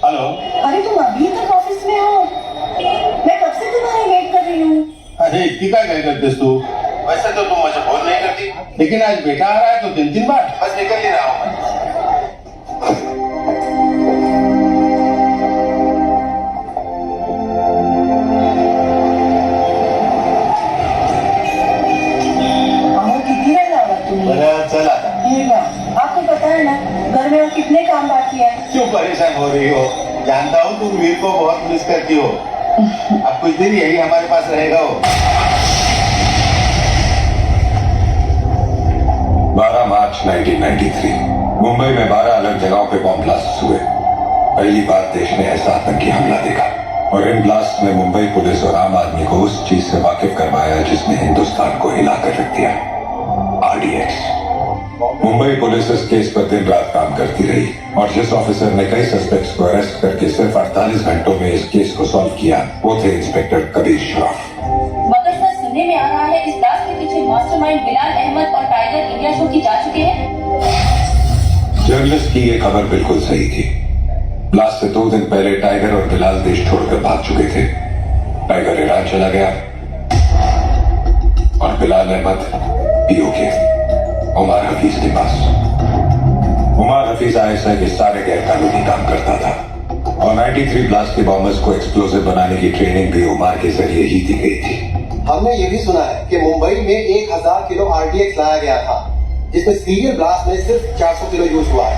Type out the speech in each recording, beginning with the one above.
Hello. अरे तुम अभी तक ऑफिस में हो? मैं कब से तुम्हारी वेट कर रही हूँ। अरे इतनी क्या करतेस तू? वैसे तो तुम मुझे फोन नहीं करती, लेकिन आज बेटा आ रहा है तो 3 बार बस निकल ही रहा हूँ मैं। कितनी देर लगा तुमने? चला आपको पता है ना घर में और कितने काम बाकी है। क्यों परेशान हो रही हो? जानता हूँ तुम वीर को बहुत मिस करती हो। अब कुछ दिन यही हमारे पास रहेगा वो। 12 मार्च 1993 मुंबई में 12 अलग जगहों पे बॉम्ब ब्लास्ट हुए। पहली बार देश ने ऐसा आतंकी हमला देखा और इन ब्लास्ट में मुंबई पुलिस और आम आदमी को उस चीज से वाकिफ करवाया जिसने हिंदुस्तान को हिलाकर रख दिया, RDX। मुंबई पुलिस इस केस पर दिन रात काम करती रही और जिस ऑफिसर ने कई सस्पेक्ट्स को अरेस्ट करके सिर्फ 48 घंटों में इस केस को सॉल्व किया वो थे इंस्पेक्टर कबीर श्रॉफ। मगर सर सुनने में आ रहा है इस ब्लास्ट के पीछे मास्टरमाइंड बिलाल अहमद और टाइगर इंडिया छोड़ के जा चुके हैं। जर्नलिस्ट की ये खबर बिल्कुल सही थी। ब्लास्ट से 2 दिन पहले टाइगर और बिलाल देश छोड़कर भाग चुके थे। टाइगर ईरान चला गया और बिलाल अहमद POK उमर हफीज के पास। उमर हफीज ISI के सारे गैरकानूनी काम करता था और 93 ब्लास्ट के बॉम्बर्स को एक्सप्लोसिव बनाने की ट्रेनिंग भी उमर के जरिए ही दी गई थी। हमने ये भी सुना है कि मुंबई में 1000 किलो RDX लाया गया था, जिसमें सीरियल ब्लास्ट में सिर्फ 400 किलो यूज हुआ है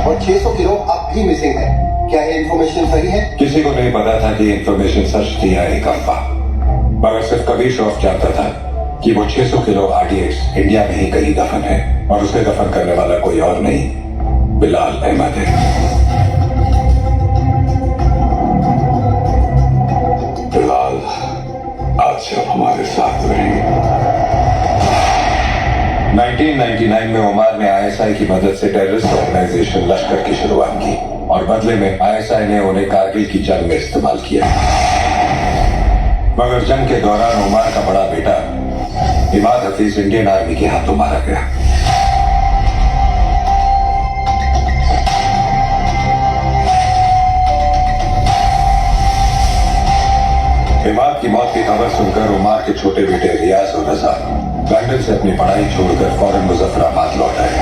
और 600 किलो अब भी मिसिंग है। क्या ये इन्फॉर्मेशन सही है? किसी को नहीं पता था कि इन्फॉर्मेशन सच थी या एक अफवाह, मगर सिर्फ कबीर श्रॉफ जानता था कि वो 600 किलो RDX इंडिया में ही कहीं दफन है और उसे दफन करने वाला कोई और नहीं, बिलाल अहमद है। बिलाल आज से अब हमारे साथ रहेंगे। 1999 में उमर ने ISI की मदद से टेररिस्ट ऑर्गेनाइजेशन लश्कर की शुरुआत की और बदले में ISI ने उन्हें कारगिल की जंग में इस्तेमाल किया। मगर जंग के दौरान उमर का बड़ा बेटा इमाद हफीज इंडियन आर्मी के हाथों मारा गया। इमाद की मौत की खबर सुनकर उमर के छोटे बेटे रियाज और रजा लंदन से अपनी पढ़ाई छोड़कर फौरन मुजफ्फराबाद लौट आए।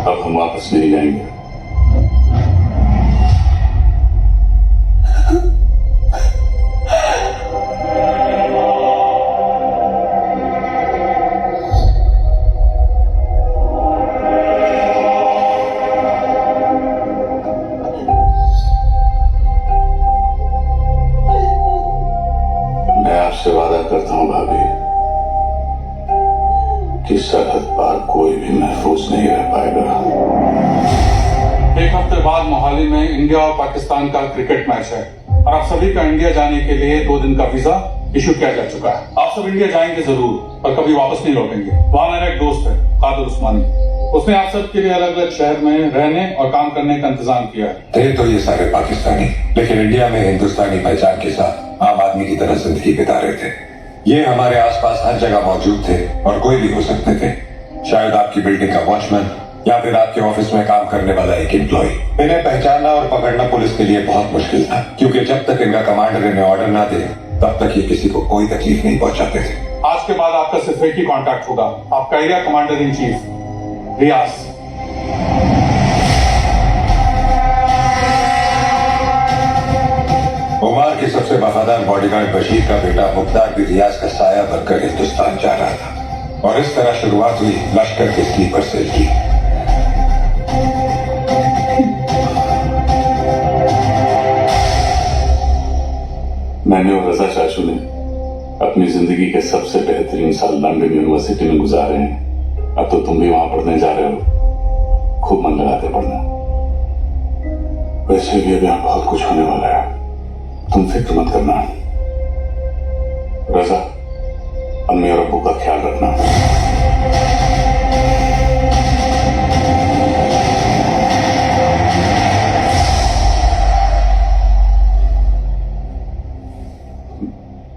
अब हम वापस नहीं जाएंगे। मैं आपसे वादा करता हूं भाभी कि सरहद पार कोई भी महफूज नहीं रह पाएगा। एक हफ्ते बाद मोहाली में इंडिया और पाकिस्तान का क्रिकेट मैच है और आप सभी का इंडिया जाने के लिए 2 दिन का वीजा इशू किया जा चुका है। आप सब इंडिया जाएंगे जरूर और कभी वापस नहीं लौटेंगे। वहाँ मेरा एक दोस्त है कादिर उस्मानी, उसने आप सब के लिए अलग अलग शहर में रहने और काम करने का इंतजाम किया है। थे तो ये सारे पाकिस्तानी, लेकिन इंडिया में हिंदुस्तानी पहचान के साथ आम आदमी की तरह जिंदगी बिता रहे थे। ये हमारे आसपास हर जगह मौजूद थे और कोई भी हो सकते थे। शायद आपकी बिल्डिंग का वॉचमैन या फिर आपके ऑफिस में काम करने वाला एक एम्प्लॉय। इन्हें पहचानना और पकड़ना पुलिस के लिए बहुत मुश्किल था, क्योंकि जब तक इनका कमांडर इन्हें ऑर्डर ना दे तब तक ये किसी को कोई तकलीफ नहीं पहुंचाते थे। आज के बाद आपका सिर्फ एक ही कॉन्टैक्ट होगा, आपका एरिया कमांडर इन चीफ रियाज। उमर के सबसे वफादार बॉडीगार्ड बशीर का बेटा मुख्तार भी रियाज का साया बनकर हिंदुस्तान जा रहा था और इस तरह शुरुआत हुई लश्कर के स्लीपर सेल की। मैंने और रजा चाचू ने अपनी जिंदगी के सबसे बेहतरीन साल लंदन यूनिवर्सिटी में गुजारे हैं। अब तो तुम भी वहां पढ़ने जा रहे हो, खूब मन लगाते पढ़ना। वैसे भी अभी यहाँ बहुत कुछ होने वाला है, तुम फिक्र मत करना। रजा, अम्मी और अब्बू का ख्याल रखना।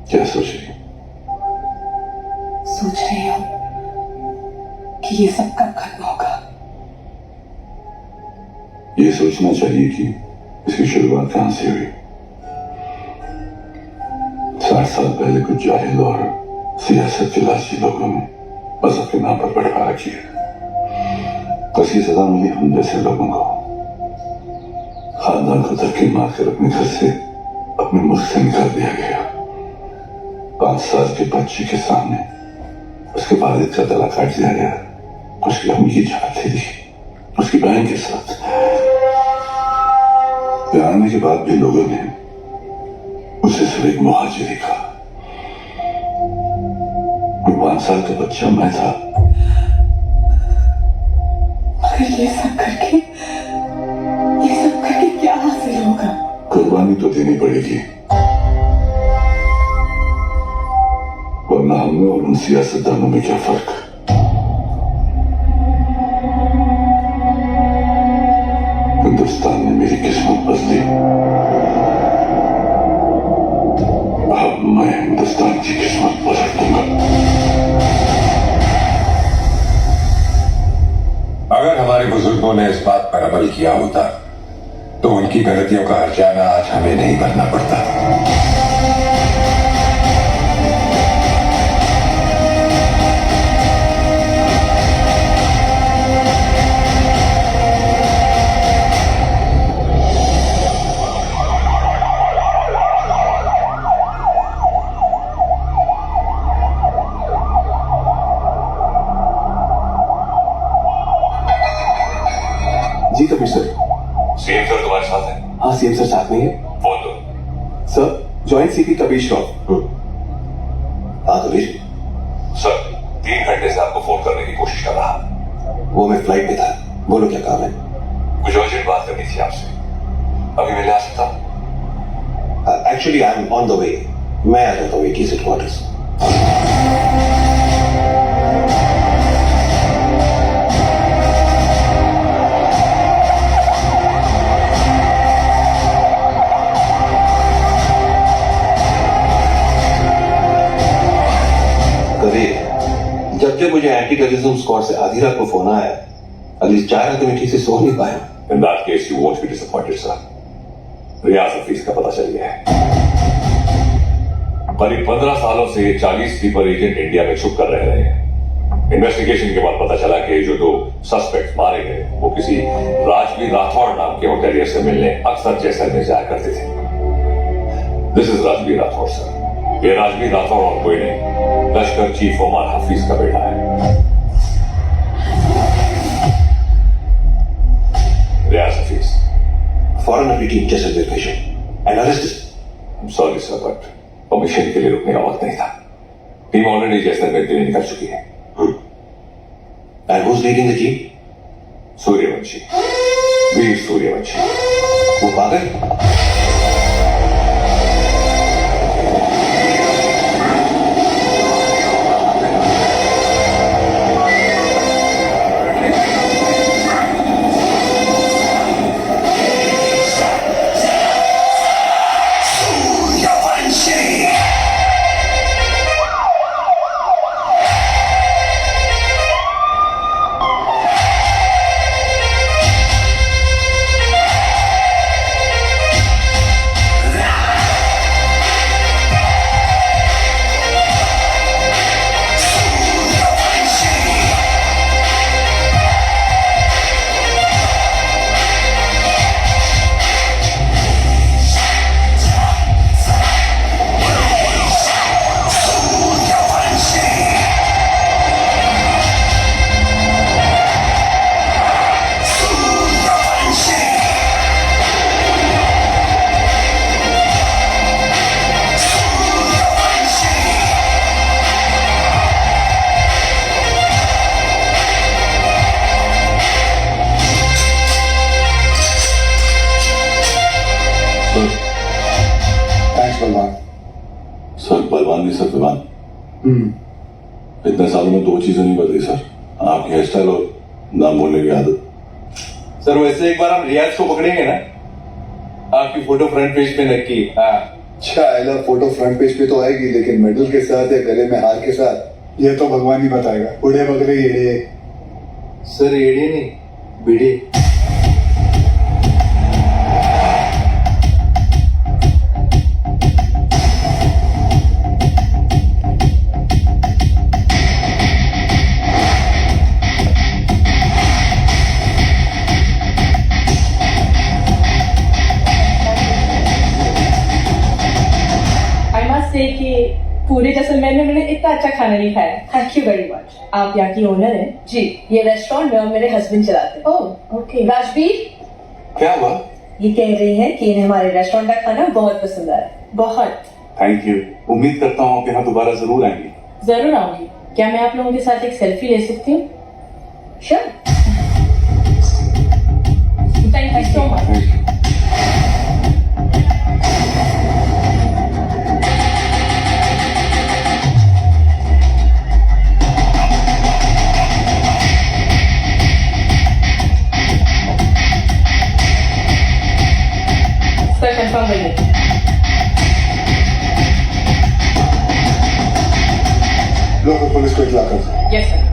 क्या सोच रही? सोच रही हूँ कि ये सब कब खत्म होगा। ये सोचना चाहिए कि इसकी शुरुआत कहां से हुई। 60 साल पहले कुछ जाहिल और सियासत के लालची लोगों ने मजहब के नाम पर बंटवारा किया। तो इसकी सजा मिली हम जैसे लोगों को। खानदान को धक्के मारकर अपने घर से, अपने मुल्क से निकाल दिया गया। 5 साल के बच्चे के सामने उसके वालिद का गला काट दिया गया। उसकी अम्मी की जान ले ली, उसकी बहन के साथ। आने के बाद भी लोगों ने उसे सिर्फ एक मुहाजिर कहा। 5 साल का बच्चा मैं था। मगर ये सब करके क्या हासिल होगा? कुर्बानी तो देनी पड़ेगी, वरना हम में और उन सियासतदानों में क्या फर्क। हिंदुस्तान ने मेरी किस्मत बदली। अब मैं हिंदुस्तान की किस्मत बदल दूंगा। अगर हमारे बुजुर्गों ने इस बात पर अमल किया होता तो उनकी गलतियों का हर्जाना आज हमें नहीं भरना पड़ता। जी कबीर सर। सीएम सर तुम्हारे साथ है? हाँ सीएम सर साथ में है। फोन दो। Sir joint CP Kabir Shroff. हाँ कबीर। सर 3 घंटे से आपको फोन करने की कोशिश कर रहा। वो मैं फ्लाइट में था। बोलो क्या काम है? कुछ अर्जेंट बात करनी थी आपसे। अभी मिलने आ सकता हूँ? Actually I am on the way. मैं आ जाता हूँ ATS हेडक्वार्टर्स। जब मुझे एंटी टेररिज्म स्क्वाड से आधी रात को फोन आया, अगली 4 रातें में ठीक से सो नहीं पाया। In that case, you won't be disappointed, sir. रियाज हफीज का पता चल गया है। करीब 15 सालों से 40 स्लीपर एजेंट इंडिया में छुप कर रह रहे हैं। इन्वेस्टिगेशन के बाद पता चला कि जो 2 सस्पेक्ट मारे गए वो किसी राजवीर राठौड़ नाम के होटेलियर से मिलने अक्सर जैसलमेर जाया करते थे। This is Rajveer Rathore sir. ये राजवीर राठौड़ और कोई नहीं, लश्कर चीफ ओमर हफीज का बेटा है। रियाज हफीज। फॉरेन टीम जैसलमेर भेजो and arrest him. Sorry sir, but permission के लिए रुकने का वक्त नहीं था। टीम ऑलरेडी जैसलमेर के लिए निकल चुकी है। And who is leading the team? Suryavanshi, Veer Suryavanshi. वो पागल? सर बलवान नहीं सर विमान। इतने सालों में 2 चीजें नहीं बदली सर, आपकी हेयर स्टाइल और नाम बोलने की आदत। सर वैसे एक बार हम रियाज को पकड़ेंगे ना, आपकी फोटो फ्रंट पेज पे नक्की। चाइला फोटो फ्रंट पेज पे तो आएगी, लेकिन मेडल के साथ या गले में हार के साथ ये तो भगवान ही बताएगा। बूढ़े बकरे ये सर एड़े नहीं बीड़े। आई मस्ट से कि पूरे जैसलमेर में मैंने इतना अच्छा खाना नहीं खाया। Thank you very much. आप यहाँ की ओनर हैं? जी, ये रेस्टोरेंट मेरे हस्बैंड चलाते हैं। Oh okay. राजवीर, क्या हुआ? ये कह रहे हैं कि इन्हें हमारे रेस्टोरेंट का खाना बहुत पसंद आया। बहुत। Thank you. उम्मीद करता हूँ आप यहाँ दोबारा जरूर आएंगे। जरूर आऊंगी। क्या मैं आप लोगों के साथ एक सेल्फी ले सकती हूँ? Sure. Thank you so much. Thank you. Sir confirm करिए। लोकल पुलिस को इतला कर। Yes sir.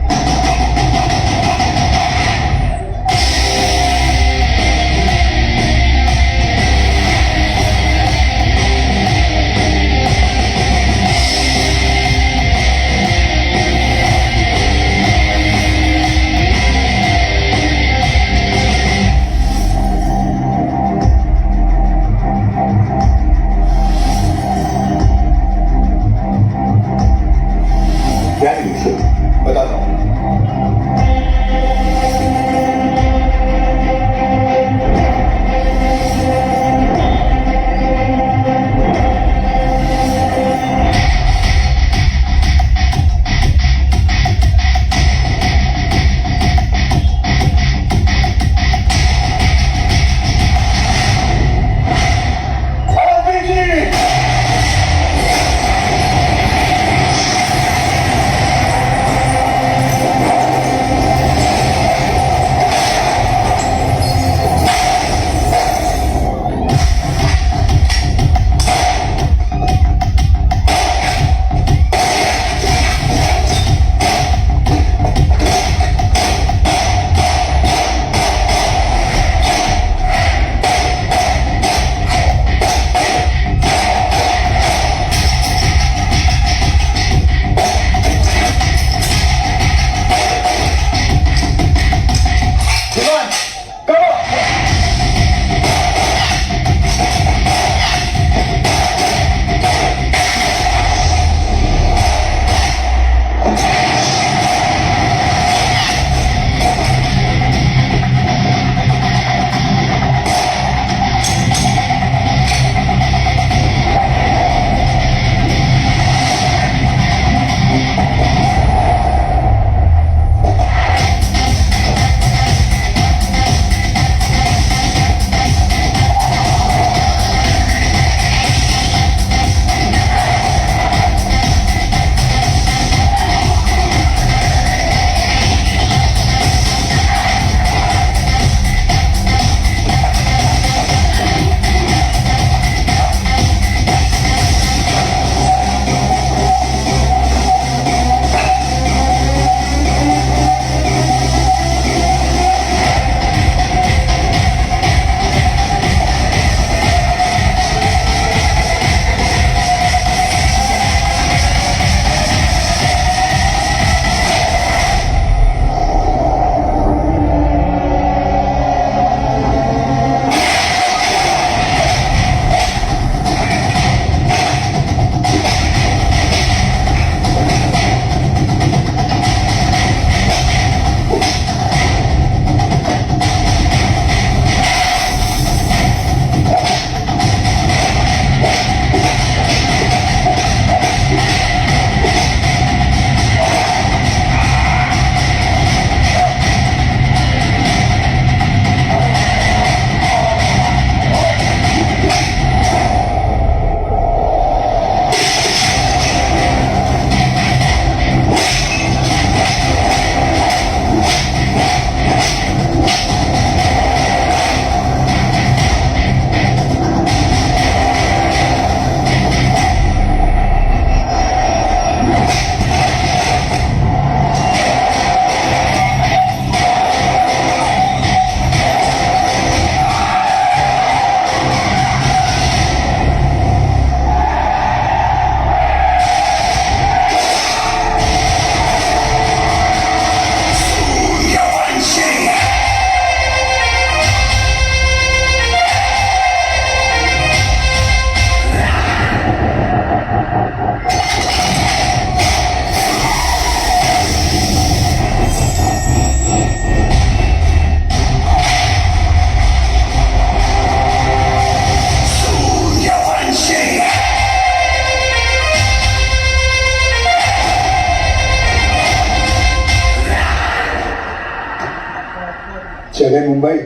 चले मुंबई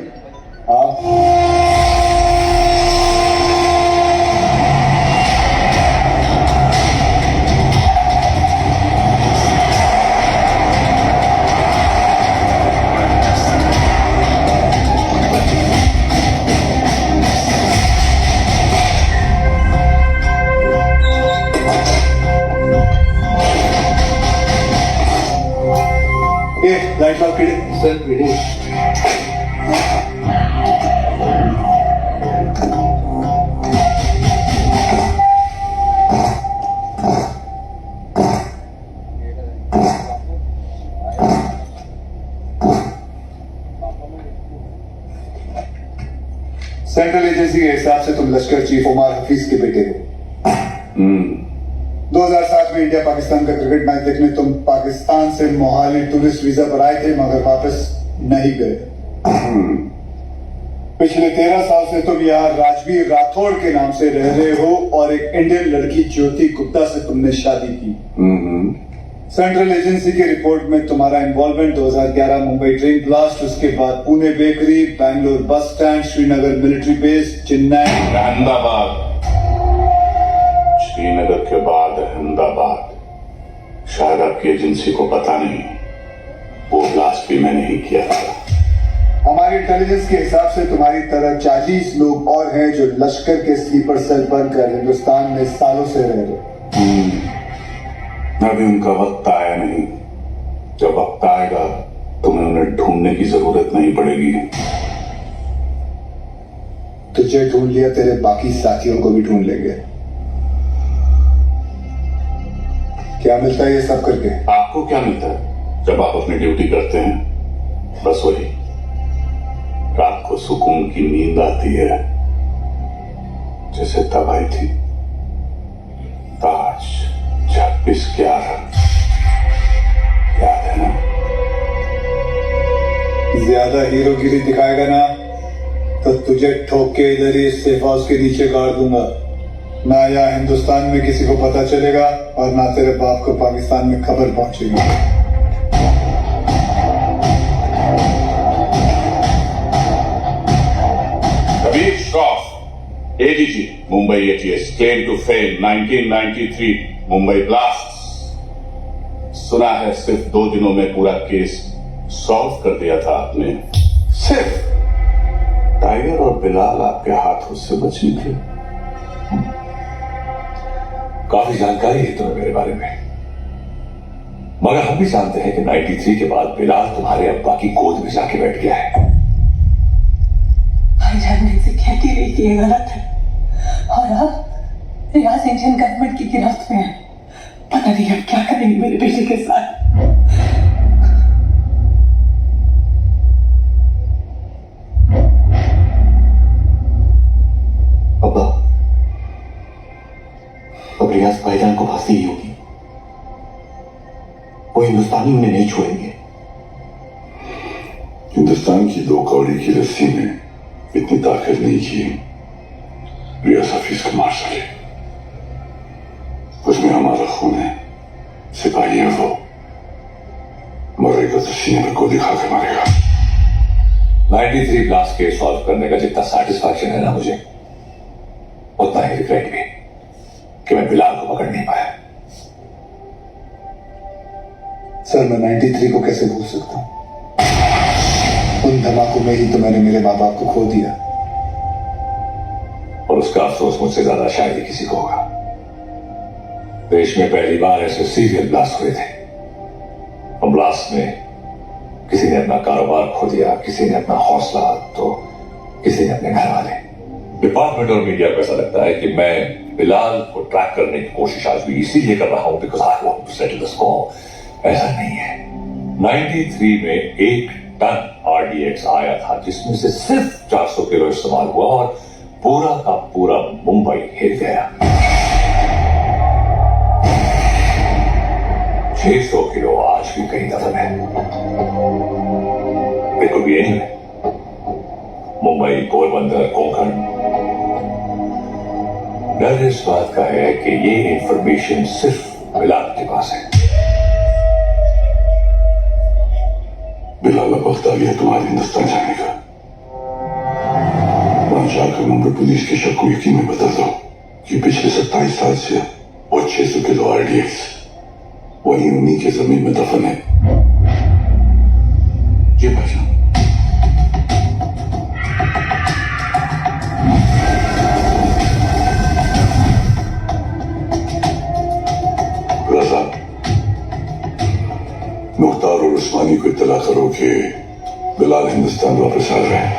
आप लाइट लॉक किडे सर बिडी सेंट्रल एजेंसी के हिसाब से तुम लश्कर चीफ उमर हफीज के बेटे हो 2007 में इंडिया पाकिस्तान का क्रिकेट मैच देखने तुम पाकिस्तान से मोहाली टूरिस्ट वीजा पर आए थे मगर वापस नहीं गए। पिछले 13 साल से तुम यहाँ राजवीर राठौड़ के नाम से रह रहे हो और एक इंडियन लड़की ज्योति गुप्ता से तुमने शादी की। सेंट्रल एजेंसी की रिपोर्ट में तुम्हारा इन्वॉल्वमेंट 2011 मुंबई ट्रेन ब्लास्ट, उसके बाद Pune bakery, Bangalore bus stand, Srinagar military base, Chennai, Ahmedabad, Srinagar के बाद अहमदाबाद। शायद आपकी एजेंसी को पता नहीं, वो ब्लास्ट भी मैंने ही किया था। हमारी इंटेलिजेंस के हिसाब से तुम्हारी तरह 40 लोग और हैं जो लश्कर के स्लीपर सेल बनकर हिंदुस्तान में सालों से रह रहे। अभी उनका वक्त आया नहीं, जब वक्त आएगा तुम्हें उन्हें ढूंढने की जरूरत नहीं पड़ेगी। तुझे ढूंढ लिया, तेरे बाकी साथियों को भी ढूंढ लेंगे। क्या मिलता है ये सब करके? आपको क्या मिलता है जब आप अपनी ड्यूटी करते हैं? बस वही, रात को सुकून की नींद आती है, जैसे तब आई थी। ताज 26/11 याद है ना? ज्यादा हीरोगिरी दिखाएगा ना तो तुझे ठोक के इधर ही सेफ हाउस के नीचे गाड़ दूंगा। ना यहाँ हिंदुस्तान में किसी को पता चलेगा और ना तेरे बाप को पाकिस्तान में खबर पहुंचेगी। Kabir Shroff, ADG, Mumbai ATS, claim to fame 1993 Mumbai blast. सुना है सिर्फ 2 दिनों में पूरा केस सॉल्व कर दिया था आपने। सिर्फ टाइगर और बिलाल आपके हाथों से बच निकले। काफी जानकारी है तुम्हें मेरे बारे में, मगर हम भी जानते हैं कि 93 के बाद बिलाल तुम्हारे अब्बा की गोद में जाके बैठ गया है। भाईजान ने से कहती रही थी ये गलत है और अब रियाज इंडियन गवर्नमेंट की गिरफ्त में है। पता नहीं अब क्या करेंगे मेरे बेटे के साथ। अब्बा, अब रियाज भाईजान को फांसी ही होगी। वो हिंदुस्तानी उन्हें नहीं छोड़ेंगे। हिंदुस्तान की 2 कौड़ी की रस्सी में इतनी ताकत नहीं की रियाज हफीज को मार सके। उसमें हमारा खून है, सिपाही है वो। मरेगा तो सीने में गोली खा के मरेगा। 93 ब्लास्ट केस सॉल्व करने का जितना सेटिस्फैक्शन है ना मुझे, उतना ही रिग्रेट भी कि मैं बिलाल को पकड़ नहीं पाया। सर, मैं 93 को कैसे भूल सकता हूं? उन धमाकों में ही तो मैंने मेरे माँ बाप को खो दिया। और उसका अफसोस मुझसे ज्यादा शायद ही किसी को होगा। देश में पहली बार ऐसे सीरियल ब्लास्ट हुए थे और ब्लास्ट में किसी ने अपना कारोबार खो दिया, किसी ने अपना हौसला, तो किसी ने अपने घर वाले। डिपार्टमेंट और मीडिया को ऐसा लगता है कि मैं बिलाल को ट्रैक करने की कोशिश आज भी इसीलिए कर रहा हूं because I want to settle the score. ऐसा नहीं है। 93 में 1 टन RDX आया था जिसमें से सिर्फ 400 किलो इस्तेमाल हुआ और पूरा का पूरा मुंबई हिल गया। 600 किलो आज भी कहीं दफन है। It could be anywhere, Mumbai, Porbandar, Konkan. डर इस बात का है कि ये इंफॉर्मेशन सिर्फ बिलाल के पास है। बिलाल अब वक्त आ गया तुम्हारे हिंदुस्तान जाने का। वहां जाकर मुंबई पुलिस के शक को यकीन में बदल दो कि पिछले 27 साल से वो 600 किलो RDX वहीं उन्हीं के जमीन में दफन है। जी भाईजान। रजा, मुख्तार और उस्मानी को इत्तला करो कि बिलाल हिंदुस्तान वापस आ रहे हैं।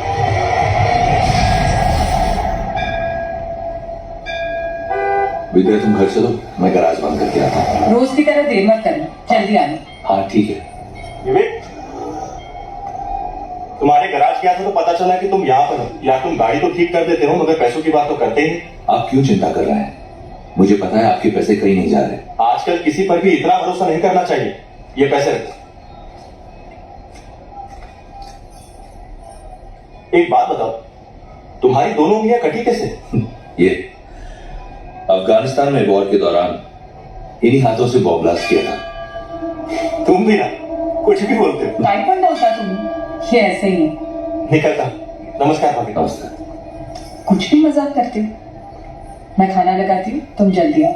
विद्या तुम घर चलो, मैं गैराज बंद करके आता हूँ। रोज की तरह देर मत करना, जल्दी आना। हाँ ठीक है। विवेक, तुम्हारे गैराज गया था तो पता चला कि तुम यहाँ पर हो। या तुम गाड़ी तो ठीक कर देते हो मगर पैसों की बात तो करते ही। आप क्यों चिंता कर रहे हैं? मुझे पता है आपके पैसे कहीं नहीं जा रहे। आजकल किसी पर भी इतना भरोसा नहीं करना चाहिए। ये पैसे रखो। एक बात बताओ, तुम्हारी दोनों उंगलियां कटी कैसे? ये अफगानिस्तान में वॉर के दौरान इन्हीं हाथों से बॉम्ब ब्लास्ट किया था। तुम भी ना कुछ भी बोलते हो। टाइफाइड होता तुम्हें? ये ऐसे ही है। निकलता। नमस्कार भाभी। नमस्कार। कुछ भी मजाक करते हो। मैं खाना लगाती हूँ, तुम जल्दी आओ।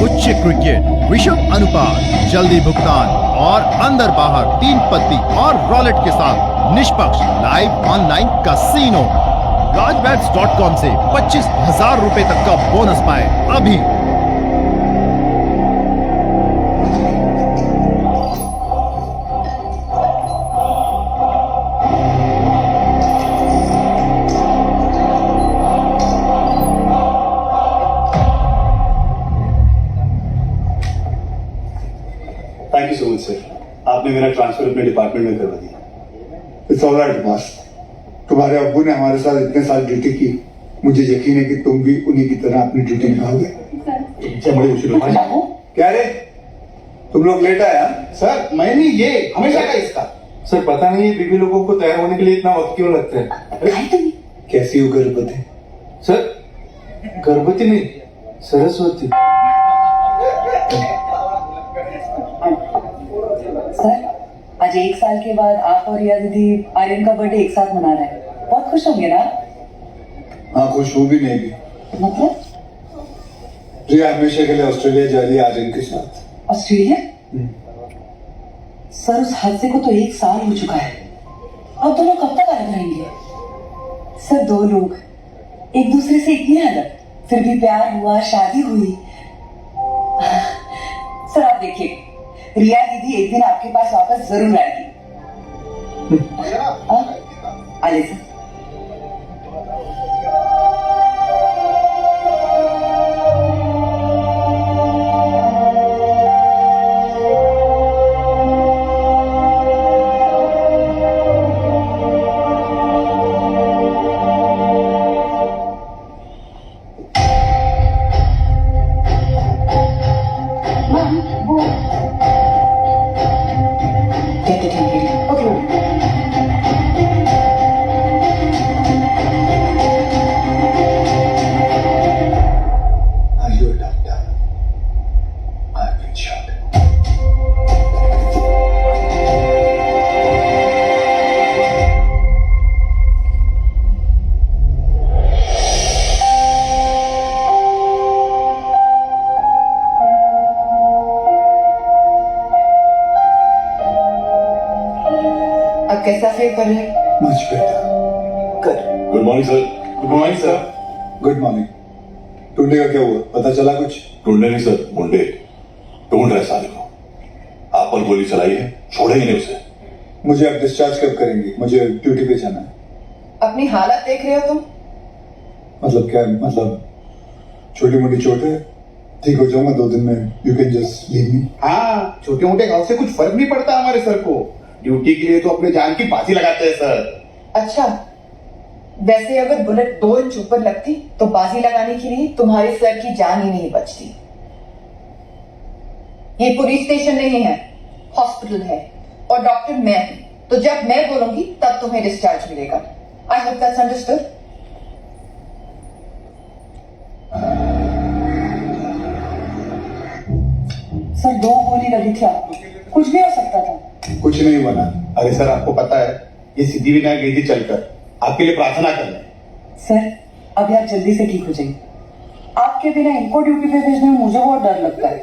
उच्च क्रिकेट विषम अनुपात, जल्दी भुगतान और अंदर बाहर 3 पत्ती और वॉलेट के साथ निष्पक्ष लाइव ऑनलाइन कैसीनो। rajbets.com से 25,000 रुपए तक का बोनस पाए अभी। Thank you so much sir, आपने मेरा ट्रांसफर अपने डिपार्टमेंट में करवा दिया। It's alright boss. तुम्हारे अब्बू ने हमारे साथ इतने साल ड्यूटी की, मुझे यकीन है कि तुम भी उन्हीं की तरह अपनी ड्यूटी निभाओगे। बड़ी मुश्किल क्या रे, तुम लोग लेट आया? सर मैं नहीं, ये हमेशा का इसका। सर पता नहीं ये बीबी लोगों को तैयार होने के लिए इतना वक्त क्यों लगता है? कैसी हो गर्भवती? सर गर्भवती नहीं, सरस्वती। सर, आज 1 साल के बाद आप और रिया दीदी आर्यन का बर्थडे एक साथ मना रहे हैं। बहुत खुश होंगे ना? हाँ खुश हूँ भी नहीं भी। मतलब? रिया हमेशा के लिए ऑस्ट्रेलिया जा रही है आर्यन के साथ। ऑस्ट्रेलिया? सर उस हादसे को तो 1 साल हो चुका है। अब दोनों कब तक अलग रहेंगे? सर 2 लोग एक दूसरे से इतने अलग, फिर भी प्यार हुआ, शादी हुई। सर आप देखिए, रिया दीदी एक दिन आपके पास वापस जरूर आएगी। आइए sir. Get the tea ready. Okay. Are you a doctor? I've been shot. अब कैसा फील कर रहे हैं? Much better. Good. Good morning sir. Good morning sir. Good morning. टुंडे का क्या हुआ, पता चला कुछ? ढूंढे नहीं सर, मुंडे ढूंढ रहे साले को। आप पर गोली चलाई है, छोड़ेंगे नहीं उसे। मुझे अब डिस्चार्ज कब करेंगे? मुझे ड्यूटी पे जाना है। अपनी हालत देख रहे हो तुम? मतलब क्या? मतलब छोटी मोटी चोट है, ठीक हो जाऊंगा 2 दिन में। You can just leave me. हाँ, छोटे मोटे घाव से कुछ फर्क नहीं पड़ता हमारे सर को। ड्यूटी के लिए तो अपने जान की बाजी लगाते हैं सर। अच्छा, वैसे अगर बुलेट 2 इंच ऊपर लगती तो बाजी लगाने के लिए तुम्हारे सर की जान ही नहीं बचती। ये पुलिस स्टेशन नहीं है, हॉस्पिटल है और डॉक्टर मैं हूं। तो जब मैं बोलूंगी तब तुम्हें डिस्चार्ज मिलेगा। I hope that's understood. लगी थी आपको? कुछ भी हो सकता था। कुछ नहीं बना। अरे सर, आपको पता है ये सिद्धिविनायक गई थी चलकर आपके लिए प्रार्थना करने। सर, अभी आप जल्दी से ठीक हो जाइए। आपके बिना इनको ड्यूटी पे भेजने में मुझे बहुत डर लगता है।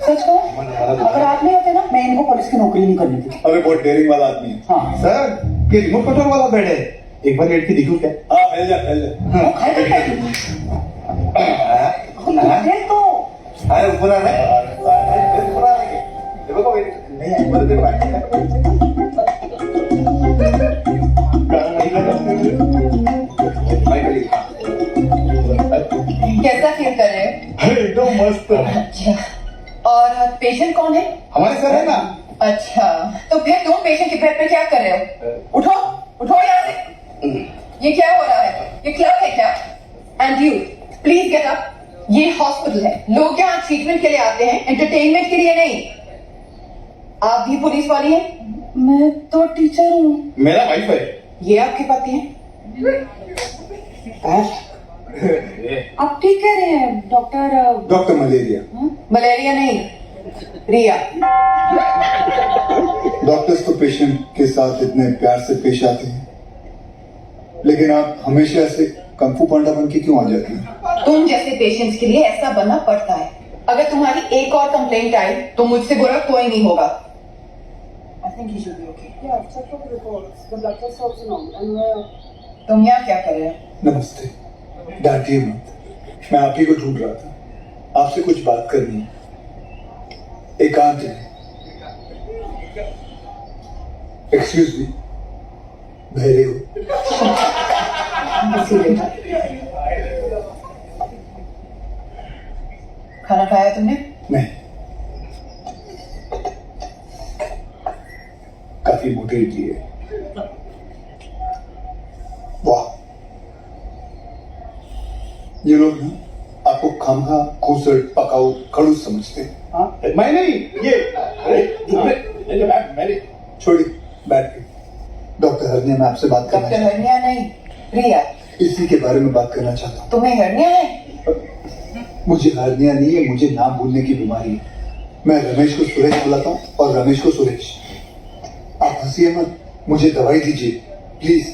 सच कहो, अगर आप नहीं होते ना, मैं इनको पुलिस की नौकरी नहीं करनी थी। अरे बहुत डेयरिंग वाला आदमी है। हाँ सर, ये रिमोट कंट्रोल वाला बेड है, एक बार लेट के दिखूं क्या? हाँ, फैल जा फैल जा। वो खाए तो अरे ऊपर आ रहा है, ऊपर आ रहा है। देखो नहीं, ऊपर देखो। कैसा फील कर रहे हो? एकदम मस्त। अच्छा, और पेशेंट कौन है? हमारे सर है ना। अच्छा, तो फिर तुम पेशेंट के बेड पे क्या कर रहे हो? उठो उठो यहाँ से। ये क्या हो रहा है? ये क्लब है क्या? And you please get up. ये हॉस्पिटल है, लोग यहाँ ट्रीटमेंट के लिए आते हैं, एंटरटेनमेंट के लिए नहीं। आप भी पुलिस वाली हैं? मैं तो टीचर हूँ। मेरा वाइफ है। ये आपके पति हैं? आप ठीक कह रहे हैं डॉक्टर? Doctor malaria. मलेरिया नहीं, रिया। डॉक्टर्स तो पेशेंट के साथ इतने प्यार से पेश आते हैं, लेकिन आप हमेशा से कंफू पांडा बन के क्यों आ जाती हैं? तुम जैसे पेशेंट्स के लिए ऐसा बनना पड़ता है। अगर तुम्हारी एक और कंप्लेंट आई तो मुझसे बुरा कोई नहीं होगा। I think he should be okay. Yeah, check out the reports. The blood test also normal. तुम यहाँ क्या कर रहे हो? नमस्ते, डांटिए मत। मैं आप ही को ढूंढ रहा था, आपसे कुछ बात करनी है, एकांत में। एक्सक्यूज मी, बहरे हो? खाना खाया तुमने? नहीं, काफी मोटी इडली है। वाह, ये लोग ना आपको खामखा खूसट पकाऊ खड़ूस समझते हैं। हाँ, मैं नहीं, ये मैंने छोड़ी बैठ के। डॉक्टर हरनिया, मैं आपसे बात करना डॉक्टर हरनिया नहीं, रिया। इसी के बारे में बात करना चाहता हूँ। तुम्हें हरनिया है? मुझे हरनिया नहीं है, मुझे नाम भूलने की बीमारी है। मैं रमेश को सुरेश बुलाता हूँ और रमेश को सुरेश। आप हंसिए मत, मुझे दवाई दीजिए प्लीज।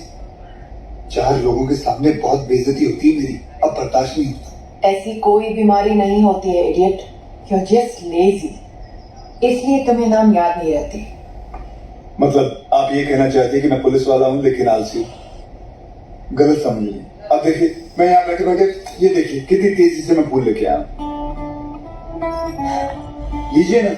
4 लोगों के सामने बहुत बेइज्जती होती है मेरी, अब बर्दाश्त नहीं होता। ऐसी कोई बीमारी नहीं होती है इडियट, you're just lazy, इसलिए तुम्हें नाम याद नहीं रहती। मतलब आप ये कहना चाहते हैं कि मैं पुलिस वाला हूँ लेकिन आलसी हूँ? गलत समझ ली। अब देखिए, मैं यहाँ बैठे बैठे ये देखिए कितनी तेजी से मैं फूल लेके आया हूँ। लीजिए ना।